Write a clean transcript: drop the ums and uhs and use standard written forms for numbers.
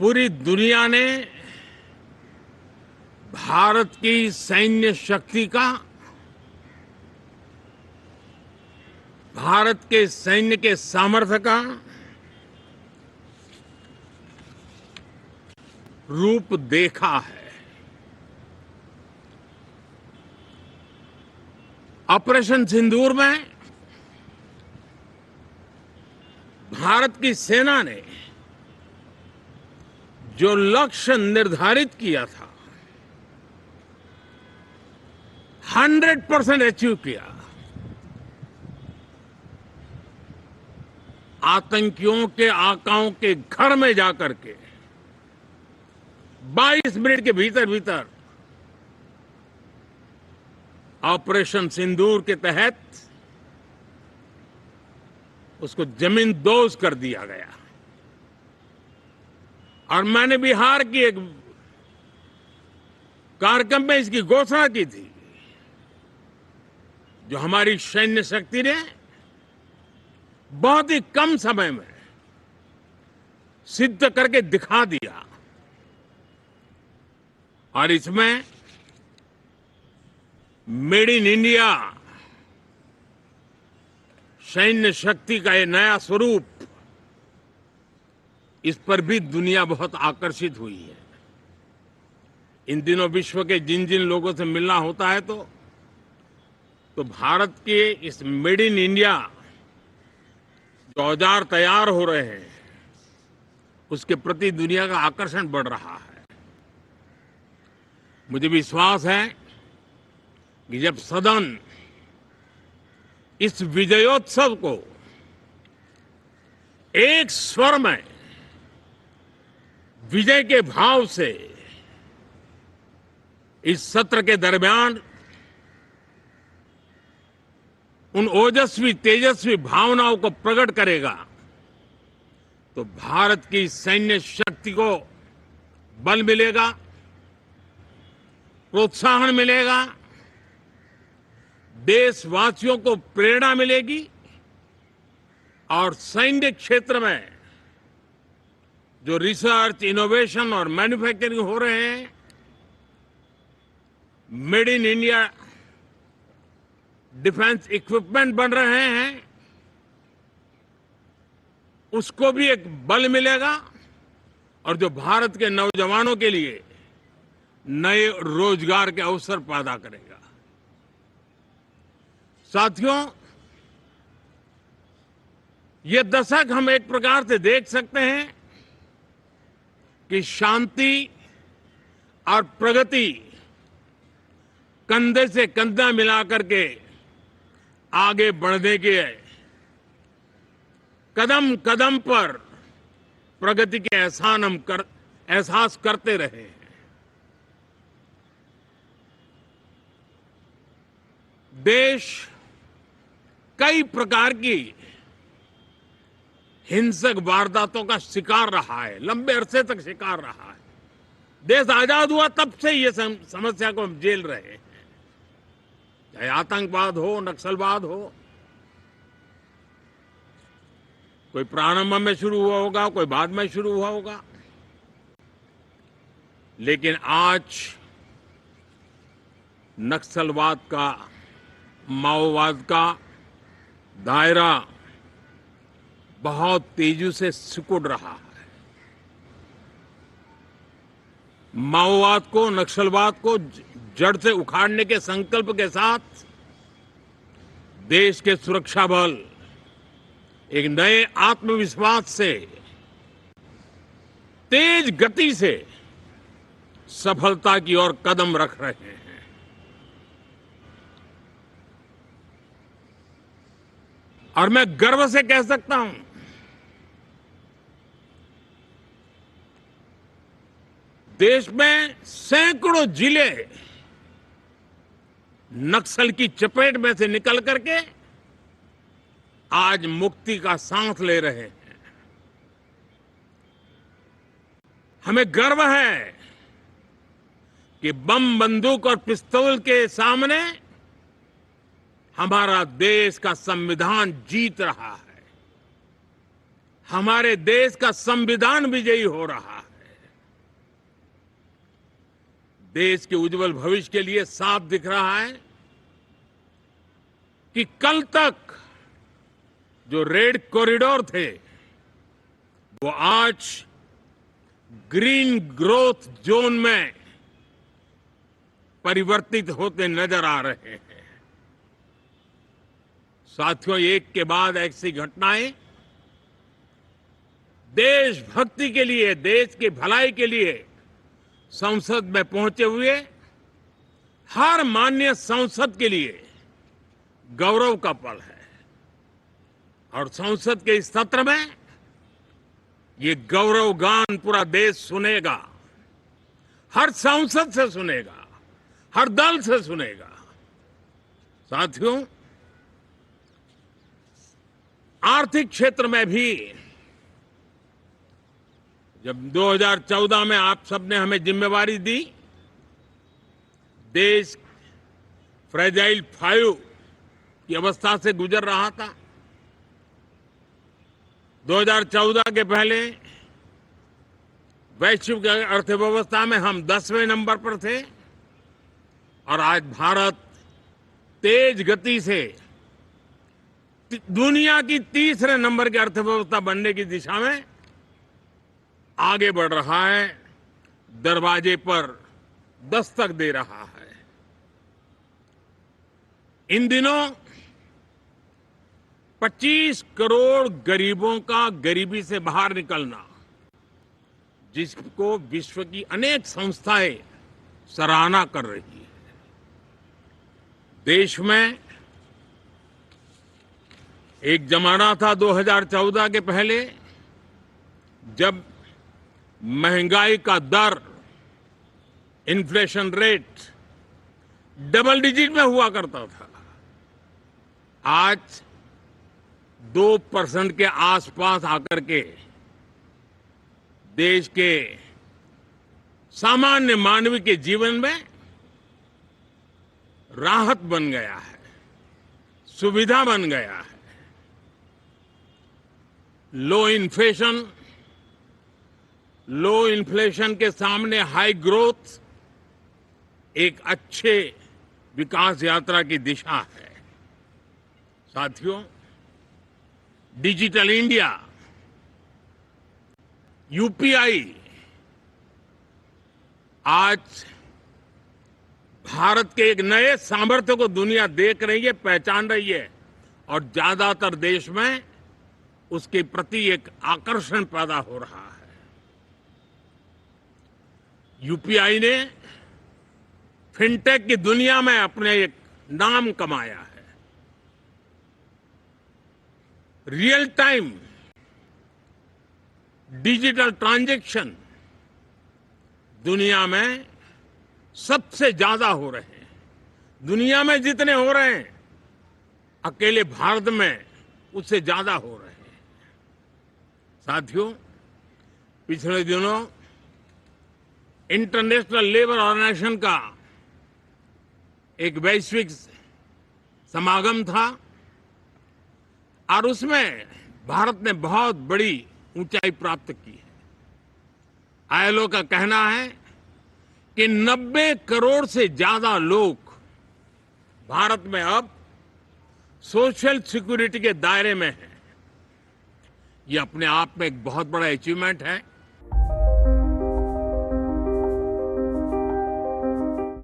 पूरी दुनिया ने भारत की सैन्य शक्ति का, भारत के सैन्य के सामर्थ्य का रूप देखा है। ऑपरेशन सिंदूर में भारत की सेना ने जो लक्ष्य निर्धारित किया था 100% अचीव किया। आतंकियों के आकाओं के घर में जाकर के 22 मिनट के भीतर भीतर ऑपरेशन सिंदूर के तहत उसको जमींदोज कर दिया गया। और मैंने बिहार की एक कार्यक्रम में इसकी घोषणा की थी, जो हमारी सैन्य शक्ति ने बहुत ही कम समय में सिद्ध करके दिखा दिया। और इसमें मेड इन इंडिया सैन्य शक्ति का ये नया स्वरूप, इस पर भी दुनिया बहुत आकर्षित हुई है। इन दिनों विश्व के जिन जिन लोगों से मिलना होता है तो भारत के इस मेड इन इंडिया जो औजार तैयार हो रहे हैं, उसके प्रति दुनिया का आकर्षण बढ़ रहा है। मुझे विश्वास है कि जब सदन इस विजयोत्सव को एक स्वर में विजय के भाव से इस सत्र के दरमियान उन ओजस्वी तेजस्वी भावनाओं को प्रकट करेगा, तो भारत की सैन्य शक्ति को बल मिलेगा, प्रोत्साहन मिलेगा, देशवासियों को प्रेरणा मिलेगी और सैन्य क्षेत्र में जो रिसर्च, इनोवेशन और मैन्युफैक्चरिंग हो रहे हैं, made in India defence equipment बन रहे हैं, उसको भी एक बल मिलेगा और जो भारत के नौजवानों के लिए नए रोजगार के अवसर पैदा करेगा। साथियों, ये दशक हम एक प्रकार से देख सकते हैं कि शांति और प्रगति कंधे से कंधा मिलाकर के आगे बढ़ने के कदम कदम पर प्रगति के एहसास करते रहे हैं। देश कई प्रकार की हिंसक वारदातों का शिकार रहा है, लंबे अरसे तक शिकार रहा है। देश आजाद हुआ तब से ये समस्या को हम झेल रहे हैं, चाहे आतंकवाद हो, नक्सलवाद हो। कोई प्रारंभ में शुरू हुआ होगा, कोई बाद में शुरू हुआ होगा, लेकिन आज नक्सलवाद का, माओवाद का दायरा बहुत तेजी से सिकुड़ रहा है। माओवाद को, नक्सलवाद को जड़ से उखाड़ने के संकल्प के साथ देश के सुरक्षा बल एक नए आत्मविश्वास से, तेज गति से सफलता की ओर कदम रख रहे हैं। और मैं गर्व से कह सकता हूं, देश में सैकड़ों जिले नक्सल की चपेट में से निकल करके आज मुक्ति का सांस ले रहे हैं। हमें गर्व है कि बम, बंदूक और पिस्तौल के सामने हमारा देश का संविधान जीत रहा है। हमारे देश का संविधान विजयी हो रहा है। देश के उज्जवल भविष्य के लिए साफ दिख रहा है कि कल तक जो रेड कॉरिडोर थे वो आज ग्रीन ग्रोथ जोन में परिवर्तित होते नजर आ रहे हैं। साथियों, एक के बाद ऐसी घटनाएं देशभक्ति के लिए, देश की भलाई के लिए संसद में पहुंचे हुए हर माननीय सांसद के लिए गौरव का पल है। और संसद के इस सत्र में ये गौरव गान पूरा देश सुनेगा, हर सांसद से सुनेगा, हर दल से सुनेगा। साथियों, आर्थिक क्षेत्र में भी जब 2014 में आप सबने हमें जिम्मेवारी दी, देश फ्रेजाइल 5 की अवस्था से गुजर रहा था। 2014 के पहले वैश्विक अर्थव्यवस्था में हम 10वें नंबर पर थे और आज भारत तेज गति से दुनिया की तीसरे नंबर की अर्थव्यवस्था बनने की दिशा में आगे बढ़ रहा है, दरवाजे पर दस्तक दे रहा है। इन दिनों 25 करोड़ गरीबों का गरीबी से बाहर निकलना, जिसको विश्व की अनेक संस्थाएं सराहना कर रही है। देश में एक जमाना था 2014 के पहले जब महंगाई का दर, इन्फ्लेशन रेट डबल डिजिट में हुआ करता था। आज 2% के आसपास आकर के देश के सामान्य मानव के जीवन में राहत बन गया है, सुविधा बन गया है। लो इन्फ्लेशन के सामने हाई ग्रोथ एक अच्छे विकास यात्रा की दिशा है। साथियों, डिजिटल इंडिया, यूपीआई आज भारत के एक नए सामर्थ्य को दुनिया देख रही है, पहचान रही है और ज्यादातर देश में उसके प्रति एक आकर्षण पैदा हो रहा है। यूपीआई ने फिनटेक की दुनिया में अपने एक नाम कमाया है। रियल टाइम डिजिटल ट्रांजैक्शन दुनिया में सबसे ज्यादा हो रहे हैं। दुनिया में जितने हो रहे हैं, अकेले भारत में उससे ज्यादा हो रहे हैं। साथियों, पिछले दिनों इंटरनेशनल लेबर ऑर्गेनाइजेशन का एक वैश्विक समागम था और उसमें भारत ने बहुत बड़ी ऊंचाई प्राप्त की है। आईएलओ का कहना है कि 90 करोड़ से ज्यादा लोग भारत में अब सोशल सिक्योरिटी के दायरे में हैं। ये अपने आप में एक बहुत बड़ा अचीवमेंट है।